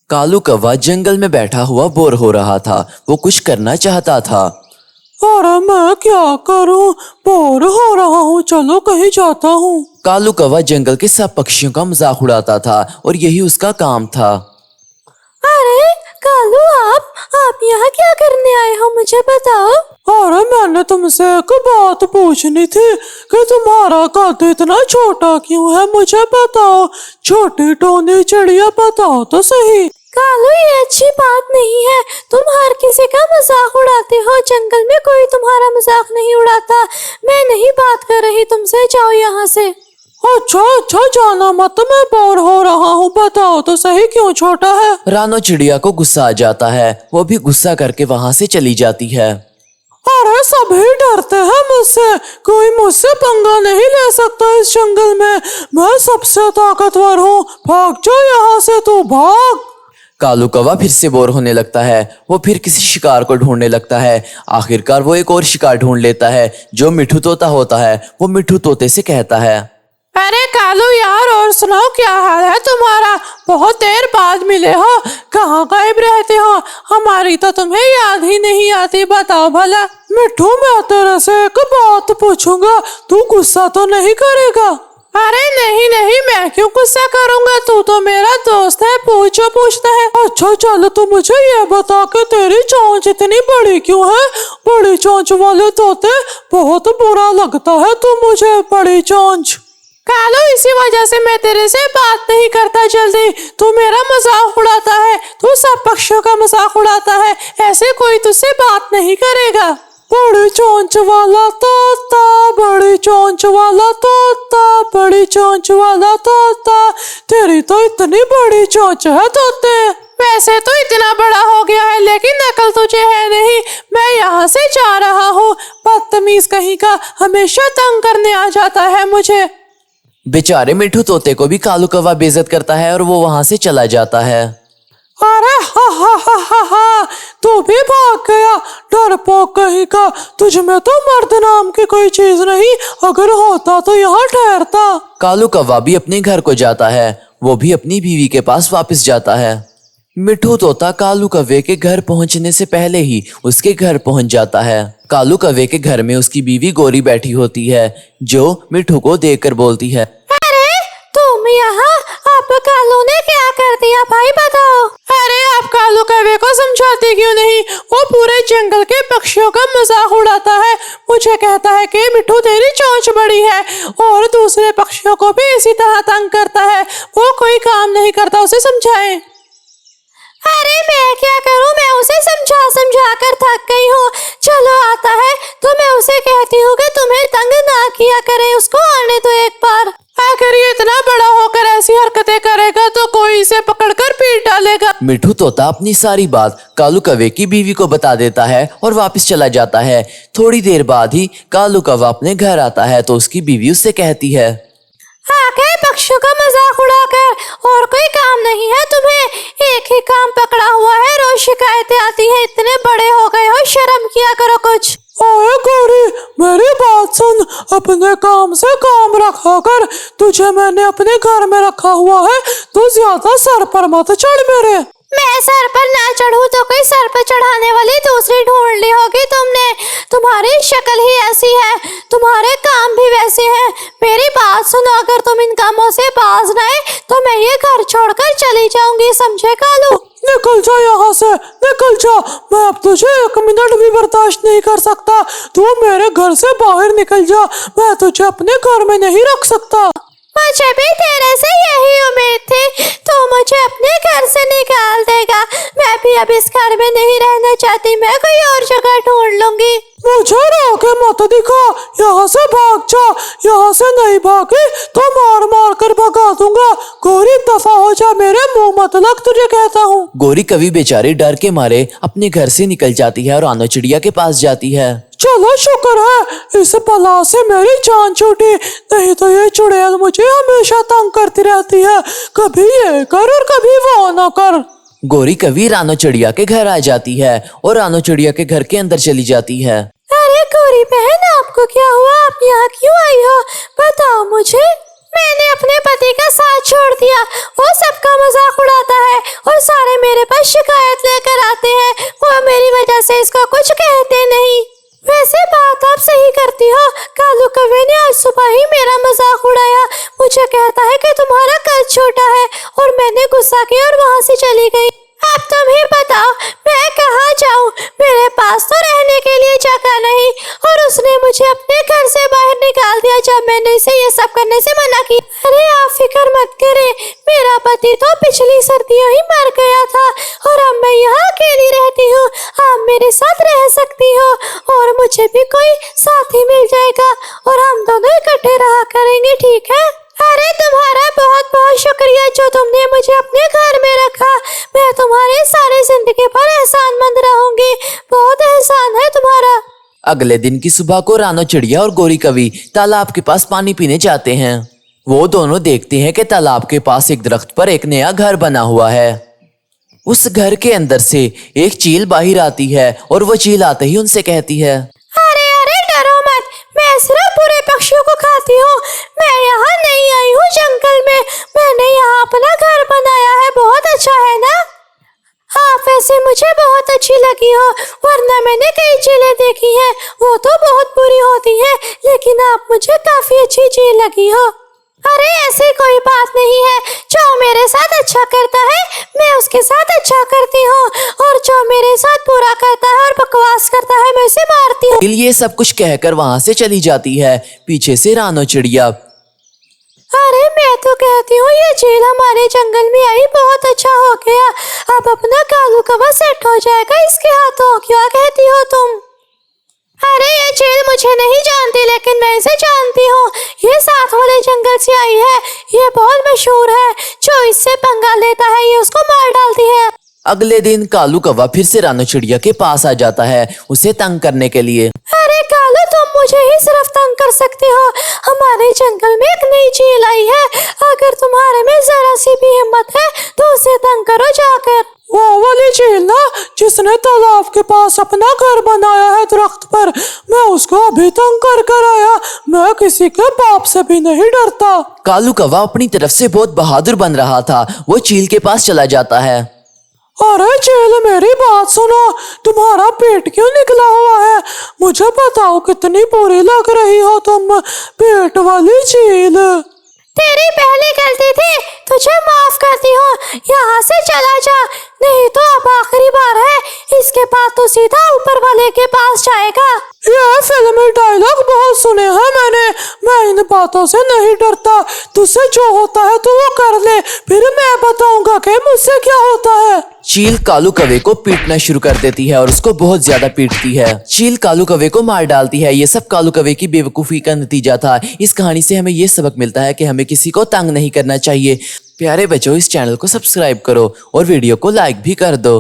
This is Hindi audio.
कालू कौवा जंगल में बैठा हुआ बोर हो रहा था। वो कुछ करना चाहता था। अरे मैं क्या करूं, बोर हो रहा हूँ, चलो कहीं जाता हूँ। कालू कौवा जंगल के सब पक्षियों का मजाक उड़ाता था और यही उसका काम था। अरे कालू, आप यहाँ क्या करने आए हो, मुझे बताओ। अरे मैंने तुमसे एक बात पूछनी थी कि तुम्हारा कद इतना छोटा क्यों है, मुझे बताओ। छोटी टोनी चिड़िया, बताओ तो सही। कालू, ये अच्छी बात नहीं है, तुम हर किसी का मजाक उड़ाते हो। जंगल में कोई तुम्हारा मजाक नहीं उड़ाता। मैं नहीं बात कर रही तुमसे, जाओ यहाँ से। अच्छा जाना मत, मैं बोर हो रहा हूँ, बताओ तो सही क्यों छोटा है। रानो चिड़िया को गुस्सा आ जाता है। वो भी गुस्सा करके वहाँ से चली जाती है। अरे सभी डरते हैं मुझसे, कोई मुझसे पंगा नहीं ले सकता इस जंगल में। मैं सबसे ताकतवर हूँ, भाग जाओ यहाँ से, तू भाग। कालू कौवा फिर से बोर होने लगता है। वो फिर किसी शिकार को ढूंढने लगता है। आखिरकार वो एक और शिकार ढूंढ लेता है जो मिठू तोता होता है। वो मिठू तोते से कहता है, अरे कालू यार, और सुनाओ, क्या हाल है तुम्हारा? बहुत देर बाद मिले हो, कहाँ गायब रहते हो? हमारी तो तुम्हें याद ही नहीं आती, बताओ भला। मिठू, मैं तेरे से एक बात पूछूंगा, तू गुस्सा तो नहीं करेगा? अरे नहीं, मैं क्यों गुस्सा करूंगा, तू तो मेरा दोस्त है, पूछ जो पूछता है। अच्छा चल, तू मुझे ये बता कि तेरी चोंच इतनी बड़ी क्यों है? बड़ी चोंच वाले तोते बहुत बुरा लगता है, तू मुझे बड़ी चोंच। कालू, इसी वजह से मैं तेरे से बात नहीं करता जल्दी। तू मेरा मजाक उड़ाता है, तू सब पक्षियों का मजाक उड़ाता है, ऐसे कोई तुझसे बात नहीं करेगा। बड़ी चोंच वाला तोता, बड़ी चोंच वाला तोता, बड़ी चोंच वाला तोता, तेरी तो इतनी बड़ी चोंच है तोते। वैसे तो इतना बड़ा हो गया है, लेकिन अकल तुझे है नहीं। मैं यहाँ से जा रहा हूँ, बदतमीज कहीं का, हमेशा तंग करने आ जाता है मुझे। बेचारे मिठू तोते को भी कालू कौवा बेइज्जत करता है और वो वहां से चला जाता है। अरे हा, तू भी भाग गया, डरपोक कहीं का। तुझ में तो मर्द नाम की कोई चीज नहीं, अगर होता तो यहाँ ठहरता। कालू कौवा भी अपने घर को जाता है। वो भी अपनी बीवी के पास वापस जाता है। मिठू तोता कालू कौवे के घर पहुंचने से पहले ही उसके घर पहुंच जाता है। कालू कौवे के घर में उसकी बीवी गोरी बैठी होती है, जो मिठू को देखकर बोलती है, अरे तुम यहाँ, आप कालू ने क्या कर दिया भाई, बताओ। अरे आप कालू कौवे को समझाते क्यों नहीं? वो पूरे जंगल के पक्षियों का मजाक उड़ाता है। मुझे कहता है कि मिठू तेरी चोंच बड़ी है, और दूसरे पक्षियों को भी इसी तरह तंग करता है। वो कोई काम नहीं करता, उसे समझाएं। अरे मैं क्या करूं, मैं उसे समझा कर थक गई हूँ। चलो आता है तो मैं उसे कहती हूँ कि तुम्हें तंग ना किया करे, उसको आने दो एक बार। अगर ये इतना बड़ा होकर ऐसी हरकतें करेगा तो कोई इसे पकड़कर पीट डालेगा। मिठू तोता अपनी सारी बात कालू कौवे की बीवी को बता देता है और वापस चला जाता है। थोड़ी देर बाद ही कालू कौवा अपने घर आता है तो उसकी बीवी उससे कहती है, आके पक्षियों का मजाक उड़ाकर, और कोई काम नहीं है तुम्हें? एक ही काम पकड़ा हुआ है, रोज शिकायतें आती है, इतने बड़े हो गए हो, शर्म किया करो कुछ। ओए गोरी, मेरी बात सुन, अपने काम से काम रखा कर। तुझे मैंने अपने घर में रखा हुआ है, तू ज्यादा सर पर मत चढ़ मेरे। मैं सर पर ना चढ़ूं तो कोई सर पर चढ़ाने वाली दूसरी ढूंढ ली होगी तुमने। तुम्हारी शक्ल ही ऐसी है, तुम्हारे काम भी वैसे हैं। मेरी बात सुनो, अगर तुम इन कामों से बाज न आए तो मैं ये घर छोड़कर चली जाऊंगी, समझे कालू? निकल जा यहाँ से, निकल जा। मैं अब तुझे एक मिनट भी बर्दाश्त नहीं कर सकता। तू मेरे घर से बाहर निकल जा, मैं तुझे अपने घर में नहीं रख सकता। मुझे भी तेरे से यही उम्मीद थी, तो मुझे अपने घर से निकाल देगा। मैं भी अब इस घर में नहीं रहना चाहती, मैं कोई और जगह ढूंढ लूंगी। मुझे रोके मत दिखा, यहाँ से भाग जा। यहाँ से नहीं भागी तो मार मार कर भगा दूंगा। गोरी दफा हो जा, मेरे मुंह मत लग, तुझे कहता हूँ। गोरी कवि बेचारे डर के मारे अपने घर से निकल जाती है और रानो चिड़िया के पास जाती है। चलो शुक्र है इस बला से मेरी जान छूटी, नहीं तो ये चुड़ैल मुझे हमेशा तंग करती रहती है, कभी ये कर और कभी वो ना कर। गोरी कवि रानो चिड़िया के घर आ जाती है और रानो चिड़िया के घर के अंदर चली जाती है। अरे गोरी बहन, आपको क्या हुआ? आप यहाँ क्यों आई हो, बताओ मुझे। मैंने अपने पति का साथ छोड़ दिया। वो सबका मजाक उड़ाता है और सारे मेरे पास शिकायत लेकर आते हैं। वो मेरी वजह से इसको कुछ कहते नहीं। वैसे बात आप सही करती हो। कालू कौवे ने आज सुबह ही मेरा मजाक उड़ाया। मुझे कहता है कि तुम्हारा कद छोटा है और मैंने गुस्सा किया और वहाँ से चली गई। अब तुम ही बताओ मैं कहाँ जाऊँ? मेरे पास तो रहने के लिए जगह नहीं और उसने मुझे अपने घर से बाहर निकाल दिया जब मैंने इसे ये सब करने से मना किया। अरे आप फिक्र मत करें, मेरा पति तो पिछली सर्दियों ही मर गया था और अब मैं यहाँ अकेली रहती हूँ। आप मेरे साथ रह सकती हो और मुझे भी कोई साथी मिल जाएगा और हम दोनों इकट्ठे रहा करेंगे, ठीक है? अरे तुम्हारा बहुत बहुत शुक्रिया जो तुमने मुझे अपने घर में रखा। मैं तुम्हारे सारे जिंदगी भर एहसानमंद रहूंगी। बहुत एहसान है तुम्हारा। अगले दिन की सुबह को रानो चिड़िया और गोरी कवि तालाब के पास पानी पीने जाते हैं। वो दोनों देखते हैं कि तालाब के पास एक दरख्त पर एक नया घर बना हुआ है। उस घर के अंदर से एक चील बाहर आती है और वो चील आते ही उनसे कहती है, अरे अरे डरो मत, मैं सिर्फ बुरे पक्षियों को खाती हूँ। मैं यहाँ नहीं आई हूँ जंगल में, मैंने यहाँ अपना घर बनाया है। बहुत अच्छा है ना? आप वैसे मुझे बहुत अच्छी लगी हो, वरना मैंने कई चीलें देखी हैं, वो तो बहुत बुरी होती हैं, लेकिन आप मुझे काफी अच्छी चील लगी हो। अरे ऐसी कोई बात नहीं है। जो मेरे साथ अच्छा करता है मैं उसके साथ अच्छा करती हूँ और जो मेरे साथ बुरा करता है और बकवास करता है मैं उसे मारती हूँ। चील ये सब कुछ कहकर वहां से चली जाती है। पीछे से रानो चिड़िया, अरे मैं तो कहती हूँ ये चील हमारे जंगल में आई, बहुत अच्छा हो गया। अब अपना कालू कौवा सेट हो जाएगा इसके हाथों। क्या कहती हो तुम? अरे ये चील मुझे नहीं जानती लेकिन मैं इसे जानती हूँ। ये साथ वाले जंगल से आई है, ये बहुत मशहूर है। जो इससे पंगा लेता है ये उसको मार डालती है। अगले दिन कालू कौवा फिर से रानो चिड़िया के पास आ जाता है उसे तंग करने के लिए। अरे कालू तुम मुझे ही सिर्फ तंग कर सकते हो। हमारे जंगल में एक नई चील आई है, अगर तुम्हारे में जरा सी भी हिम्मत है तो उसे तंग करो जाकर। वो वाली चील ना जिसने तालाब के पास अपना घर बनाया है दरख्त पर, मैं उसको अभी तंग कर कर आया। मैं किसी के बाप से भी नहीं डरता। कालू कौवा अपनी तरफ से बहुत बहादुर बन रहा था। वो चील के पास चला जाता है। अरे चील मेरी बात सुनो, तुम्हारा पेट क्यों निकला हुआ है? मुझे बताओ कितनी बुरी लग रही हो तुम, पेट वाली चील। तेरी पहली गलती थी, तुझे माफ करती हूँ। यहाँ से चला जा, नहीं तो अब आखिरी बार है। इसके बाद तो सीधा ऊपर वाले के पास जाएगा। ये फिल्मी डायलॉग बहुत सुने हैं मैंने, मैं इन बातों से नहीं डरता। तुझसे जो होता है तो वो कर ले, फिर मैं बताऊंगा कि मुझसे क्या होता है। चील कालू कौवे को पीटना शुरू कर देती है और उसको बहुत ज्यादा पीटती है। चील कालू कौवे को मार डालती है। ये सब कालू कौवे की बेवकूफी का नतीजा था। इस कहानी से हमें ये सबक मिलता है कि हमें किसी को तंग नहीं करना चाहिए। प्यारे बच्चों, इस चैनल को सब्सक्राइब करो और वीडियो को लाइक भी कर दो।